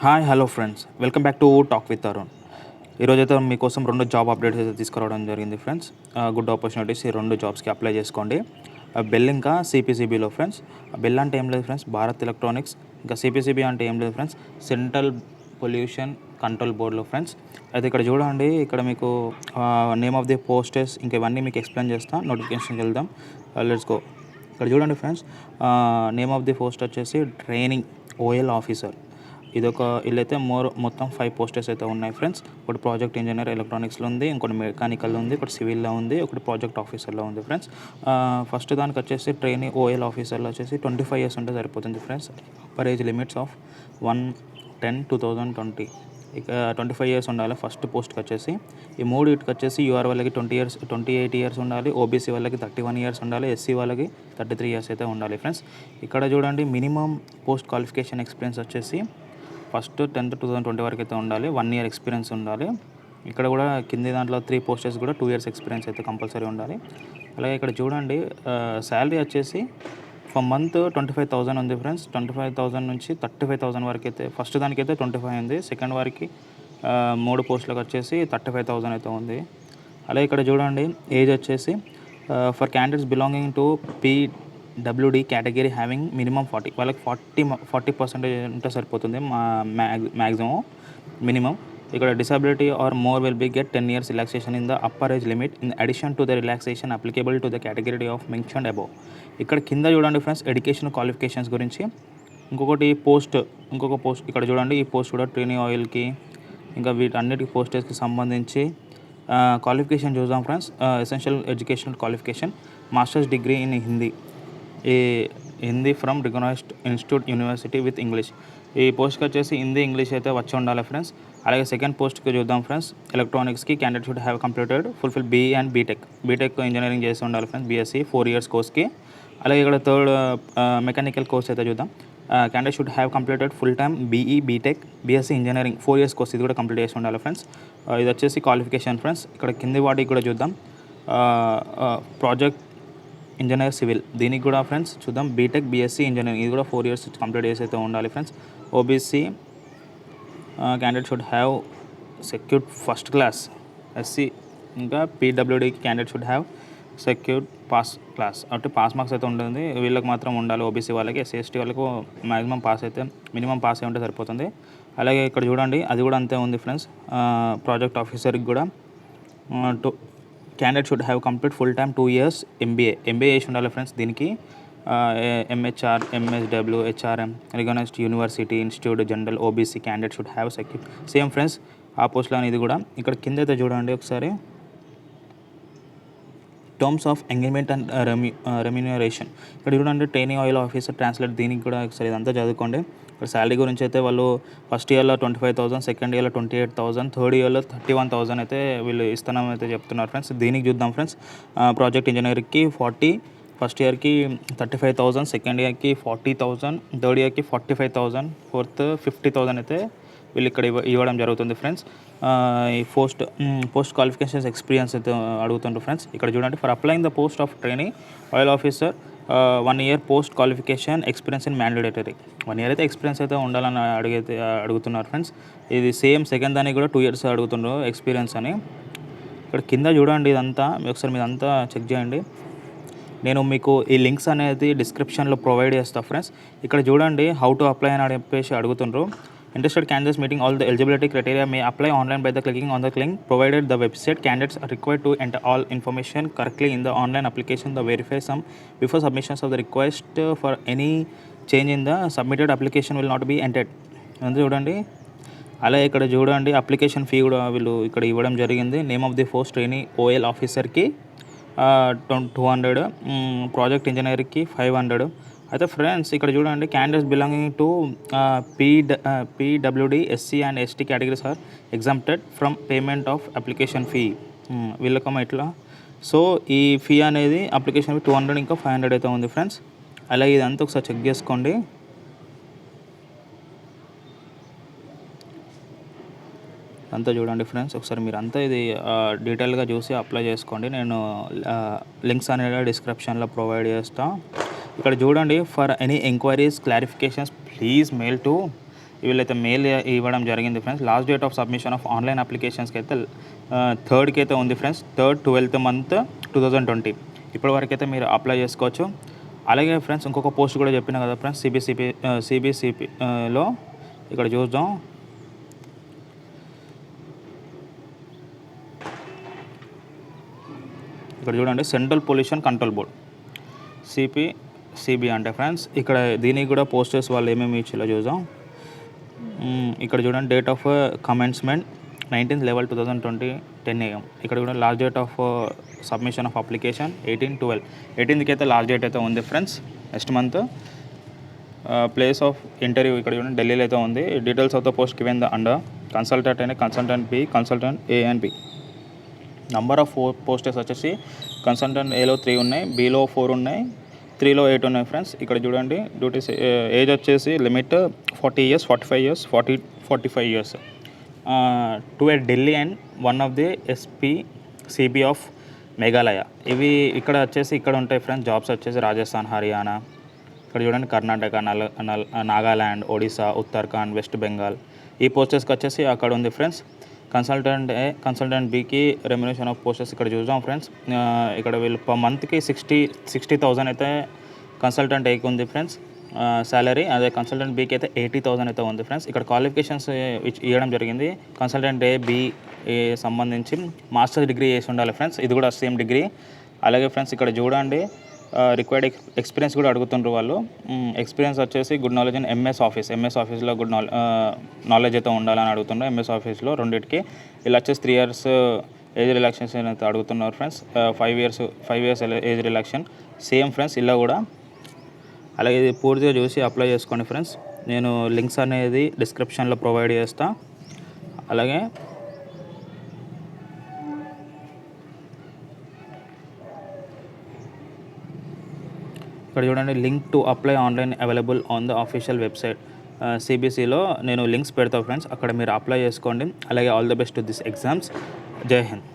Hi hello friends, welcome back to talk with Arun. ఈరోజైతే మీకోసం 2 job updates అయితే తీసుకురావడం జరిగింది ఫ్రెండ్స్. గుడ్ ఆపర్చునిటీస్, ఈ 2 జాబ్స్కి అప్లై చేసుకోండి. బెల్ ఇంకా సిపిసిబిలో ఫ్రెండ్స్. బెల్ అంటే ఏం లేదు ఫ్రెండ్స్, భారత్ ఎలక్ట్రానిక్స్. ఇంకా సిపిసిబి అంటే ఏం లేదు ఫ్రెండ్స్, సెంట్రల్ పొల్యూషన్ కంట్రోల్ బోర్డులో ఫ్రెండ్స్. అయితే ఇక్కడ చూడండి, ఇక్కడ మీకు నేమ్ ఆఫ్ ది పోస్టెస్ ఇంకా ఇవన్నీ మీకు ఎక్స్ప్లెయిన్ చేస్తాను. నోటిఫికేషన్కి వెళ్దాం. Let's go. ఇక్కడ చూడండి friends, name of the post వచ్చేసి ట్రైనింగ్ ఓఎల్ ఆఫీసర్. ఇదొక వీళ్ళైతే మొత్తం 5 పోస్టర్స్ అయితే ఉన్నాయి ఫ్రెండ్స్. ఒకటి ప్రాజెక్ట్ ఇంజనీర్ ఎలక్ట్రానిక్స్లో ఉంది, ఇంకోటి మెకానికల్లో ఉంది, ఒకటి సివిల్లో ఉంది, ఒకటి ప్రాజెక్ట్ ఆఫీసర్లో ఉంది ఫ్రెండ్స్. ఫస్ట్ దానికి వచ్చేసి ట్రైనింగ్ ఓఎల్ ఆఫీసర్లో వచ్చేసి 25 years ఉంటే సరిపోతుంది friends. Upper age limits of 1/10/2020. ఇక 25 years ఉండాలి ఫస్ట్ పోస్ట్కి వచ్చేసి. ఈ మూడింటికి వచ్చేసి యూఆర్ వాళ్ళకి 28 years ఉండాలి, ఓబీసీ వాళ్ళకి 31 years ఉండాలి, ఎస్సీ వాళ్ళకి 33 years అయితే ఉండాలి ఫ్రెండ్స్. ఇక్కడ చూడండి, మినిమం పోస్ట్ క్వాలిఫికేషన్ ఎక్స్పీరియన్స్ వచ్చేసి ఫస్ట్ 10th 2020 వరకు అయితే ఉండాలి, 1 year ఎక్స్పీరియన్స్ ఉండాలి. ఇక్కడ కూడా కింది దాంట్లో 3 పోస్టర్స్ కూడా 2 years ఎక్స్పీరియన్స్ అయితే కంపల్సరీ ఉండాలి. అలాగే ఇక్కడ చూడండి, శాలరీ వచ్చేసి ఫర్ మంత్ 25,000 ఉంది ఫ్రెండ్స్. 25,000 నుంచి 35,000 వరకు అయితే ఫస్ట్ దానికైతే 25 ఉంది, సెకండ్ వారికి 3 పోస్టులకు వచ్చేసి 35,000 అయితే ఉంది. అలాగే ఇక్కడ చూడండి, ఏజ్ వచ్చేసి for candidates belonging to PWD category having minimum 40, వాళ్ళకి 40% ఉంటే సరిపోతుంది మ్యాక్సిమం మినిమం. ఇక్కడ disability or more will be get 10 years relaxation in the upper age limit in addition to the relaxation applicable to the category of mentioned above. ఇక్కడ కింద చూడండి friends, education qualifications గురించి. ఇంకొక post ఇక్కడ చూడండి, ఈ post కూడా ట్రైనింగ్ ఆయిల్కి ఇంకా వీటన్నిటికి పోస్టర్స్కి సంబంధించి క్వాలిఫికేషన్ చూద్దాం friends. Essential educational qualification masters degree in Hindi from recognised institute university with English. ఈ పోస్ట్కి వచ్చేసి హిందీ ఇంగ్లీష్ అయితే వచ్చి ఉండాలి ఫ్రెండ్స్. అలాగే సెకండ్ పోస్ట్కి చూద్దాం ఫ్రెండ్స్, ఎలక్ట్రానిక్స్కి candidate should have completed fulfil BE and BTech engineering చేసి ఉండాలి ఫ్రెండ్స్, బీఎస్సీ 4 years కోర్స్కి. అలాగే ఇక్కడ థర్డ్ మెకానికల్ కోర్స్ అయితే చూద్దాం. Candidate should have completed full time BE BTech BSc engineering 4 years course, ఇది కూడా కంప్లీట్ చేసి ఉండాలి ఫ్రెండ్స్. ఇది వచ్చేసి క్వాలిఫికేషన్ ఫ్రెండ్స్. ఇక్కడ కింది వాటికి కూడా చూద్దాం. ప్రాజెక్ట్ ఇంజనీర్ సివిల్, దీనికి కూడా ఫ్రెండ్స్ చూద్దాం. బీటెక్ బీఎస్సీ ఇంజనీరింగ్, ఇది కూడా 4 years కంప్లీట్ చేసి అయితే ఉండాలి friends. OBC candidate should have secured first class. SC ఇంకా PWD candidate should have secured pass class, అంటే పాస్ మార్క్స్ అయితే ఉంటుంది, వీళ్ళకి మాత్రం ఉండాలి. ఓబీసీ వాళ్ళకి, ఎస్సీ ఎస్టీ వాళ్ళకు మ్యాక్సిమం పాస్ అయితే, మినిమం పాస్ అయి ఉంటే సరిపోతుంది. అలాగే ఇక్కడ చూడండి, అది కూడా అంతే ఉంది ఫ్రెండ్స్. ప్రాజెక్ట్ ఆఫీసర్కి కూడా candidate should have complete full time 2 years MBA చేసి ఉండాలి ఫ్రెండ్స్. దీనికి MHR MSW HRM recognised university institute general OBC candidate should have secure. Same friends, ఆ పోస్ట్లో ఇది కూడా. ఇక్కడ కింద అయితే చూడండి ఒకసారి, terms of engagement and remuneration. ఇక్కడ చూడండి, ట్రైనింగ్ ఆయిల్ ఆఫీసర్ ట్రాన్స్లేట్, దీనికి కూడా ఒకసారి ఇదంతా చదువుకోండి. ఇక్కడ శాలరీ గురించి అయితే వాళ్ళు ఫస్ట్ ఇయర్లో 25,000, సెకండ్ ఇయర్లో 28,000, థర్డ్ ఇయర్లో 31,000 అయితే వీళ్ళు ఇస్తున్నామని అయితే చెప్తున్నారు ఫ్రెండ్స్. దీనికి చూద్దాం ఫ్రెండ్స్. ప్రాజెక్ట్ ఇంజనీర్కి 40, ఫస్ట్ ఇయర్కి 35,000, సెకండ్ ఇయర్కి 40,000, థర్డ్ ఇయర్కి 45,000, ఫోర్త్ 50,000 అయితే వీళ్ళు ఇక్కడ ఇవ్వడం జరుగుతుంది ఫ్రెండ్స్. ఈ పోస్ట్ క్వాలిఫికేషన్స్ ఎక్స్పీరియన్స్ అయితే అడుగుతుంటారు ఫ్రెండ్స్. ఇక్కడ చూడండి, for applying the post of training oil officer 1 year post qualification experience in mandatory. 1 year అయితే ఎక్స్పీరియన్స్ అయితే ఉండాలని అడుగుతున్నారు ఫ్రెండ్స్. ఇది సేమ్ సెకండ్ దానికి కూడా 2 years అడుగుతున్నారు ఎక్స్పీరియన్స్ అని. ఇక్కడ కింద చూడండి, ఇదంతా ఒకసారి మీరు అంతా చెక్ చేయండి. నేను మీకు ఈ లింక్స్ అనేది డిస్క్రిప్షన్లో ప్రొవైడ్ చేస్తాను ఫ్రెండ్స్. ఇక్కడ చూడండి, హౌ టు అప్లై అని చెప్పేసి అడుగుతుండ్రు. Interested candidates meeting all the eligibility criteria may apply online by the clicking on the link provided the website. Candidates are required to enter all information correctly in the online application. The verify some before submissions of the request for any change in the submitted application will not be entered. అంతే చూడండి. అలాగే ఇక్కడ చూడండి, application fee కూడా వీళ్ళు ఇక్కడ ఇవ్వడం జరిగింది. Name of the post training OL ఆఫీసర్కి 200, ప్రాజెక్ట్ ఇంజనీర్కి 500. అయితే ఫ్రెండ్స్ ఇక్కడ చూడండి, candidates belonging to PWD SC and ST categories are exempted from payment of application fee. వీళ్ళకమ్మ ఇట్లా. సో ఈ ఫీ అనేది అప్లికేషన్ ఫీ 200 ఇంకా 500 అయితే ఉంది ఫ్రెండ్స్. అలాగే ఇదంతా ఒకసారి చెక్ చేసుకోండి. అంతా చూడండి ఫ్రెండ్స్, ఒకసారి మీరు అంతా ఇది డీటెయిల్గా చూసి అప్లై చేసుకోండి. నేను లింక్స్ అనేది డిస్క్రిప్షన్లో ప్రొవైడ్ చేస్తాను. ఇక్కడ చూడండి, for any enquiries clarifications please mail to వీళ్ళైతే మెయిల్ ఇవ్వడం జరిగింది friends. Last date of submission of online అప్లికేషన్స్కి అయితే 3rd అయితే ఉంది ఫ్రెండ్స్. 3rd 12th month 2020. ఇప్పటి వరకు అయితే మీరు అప్లై చేసుకోవచ్చు. అలాగే ఫ్రెండ్స్ ఇంకొక పోస్ట్ కూడా చెప్పిన కదా ఫ్రెండ్స్, సిబిసిపిలో ఇక్కడ చూద్దాం. ఇక్కడ చూడండి, central pollution control board CB అంటే ఫ్రెండ్స్. ఇక్కడ దీనికి కూడా పోస్టర్స్ వాళ్ళు ఏమేమి ఇచ్చేలా చూద్దాం. ఇక్కడ చూడండి, date of commencement 19th level 2020 10 AM. ఇక్కడ కూడా last date of submission of application 18/12. 18th అయితే లాస్ట్ డేట్ అయితే ఉంది friends, next month. Place of interview ఇక్కడ చూడండి, ఢిల్లీలో అయితే ఉంది. Details of the post given the under consultant అయినా consultant B, consultant A and B. Number of posters వచ్చేసి కన్సల్టెంట్ ఏలో 3 ఉన్నాయి, బిలో 4 ఉన్నాయి, 3లో 8 ఉన్నాయి ఫ్రెండ్స్. ఇక్కడ చూడండి, డ్యూటీస్ ఏజ్ వచ్చేసి limit 40 years, 45 years, 45 years. 2 at Delhi and 1 of the CB of Meghalaya. ఇవి ఇక్కడ వచ్చేసి ఇక్కడ ఉంటాయి ఫ్రెండ్స్. జాబ్స్ వచ్చేసి రాజస్థాన్, హర్యానా, ఇక్కడ చూడండి కర్ణాటక, నాగాల్యాండ్, ఒడిశా, ఉత్తరాఖండ్, వెస్ట్ బెంగాల్. ఈ పోస్టర్స్కి వచ్చేసి అక్కడ ఉంది ఫ్రెండ్స్. కన్సల్టెంట్ ఏ, కన్సల్టెంట్ బికి రెమ్యునేషన్ ఆఫ్ పోస్టర్స్ ఇక్కడ చూద్దాం ఫ్రెండ్స్. ఇక్కడ వీళ్ళు పర్ మంత్కి 60,000 అయితే కన్సల్టెంట్ ఏకి ఉంది ఫ్రెండ్స్ శాలరీ. అదే కన్సల్టెంట్ బీకి అయితే 80,000 అయితే ఉంది ఫ్రెండ్స్. ఇక్కడ క్వాలిఫికేషన్స్ ఇవ్వడం జరిగింది. కన్సల్టెంట్ ఏ, బి సంబంధించి మాస్టర్స్ డిగ్రీ చేసి ఉండాలి ఫ్రెండ్స్. ఇది కూడా సేమ్ డిగ్రీ. అలాగే ఫ్రెండ్స్ ఇక్కడ చూడండి, రిక్వైర్డ్ ఎక్స్పీరియన్స్ కూడా అడుగుతుండ్రు వాళ్ళు. ఎక్స్పీరియన్స్ వచ్చేసి గుడ్ నాలెడ్జ్ ఇన్ ఎంఎస్ ఆఫీస్లో గుడ్ నాలెడ్జ్ అయితే ఉండాలని అడుగుతున్నారు. ఎంఎస్ ఆఫీస్లో రెండింటికి. ఇలా వచ్చేసి 3 years ఏజ్ రిలాక్సేషన్ అయితే అడుగుతున్నారు friends. 5 years age relaxation same friends ఇలా కూడా. అలాగే ఇది పూర్తిగా చూసి అప్లై చేసుకోండి ఫ్రెండ్స్. నేను లింక్స్ అనేది డిస్క్రిప్షన్లో ప్రొవైడ్ చేస్తా. అలాగే ఇక్కడ చూడండి, link to apply online available on the official website సిబిసిలో నేను లింక్స్ పెడతాను ఫ్రెండ్స్. అక్కడ మీరు అప్లై చేసుకోండి. అలాగే all the best to this exams. Jai Hind.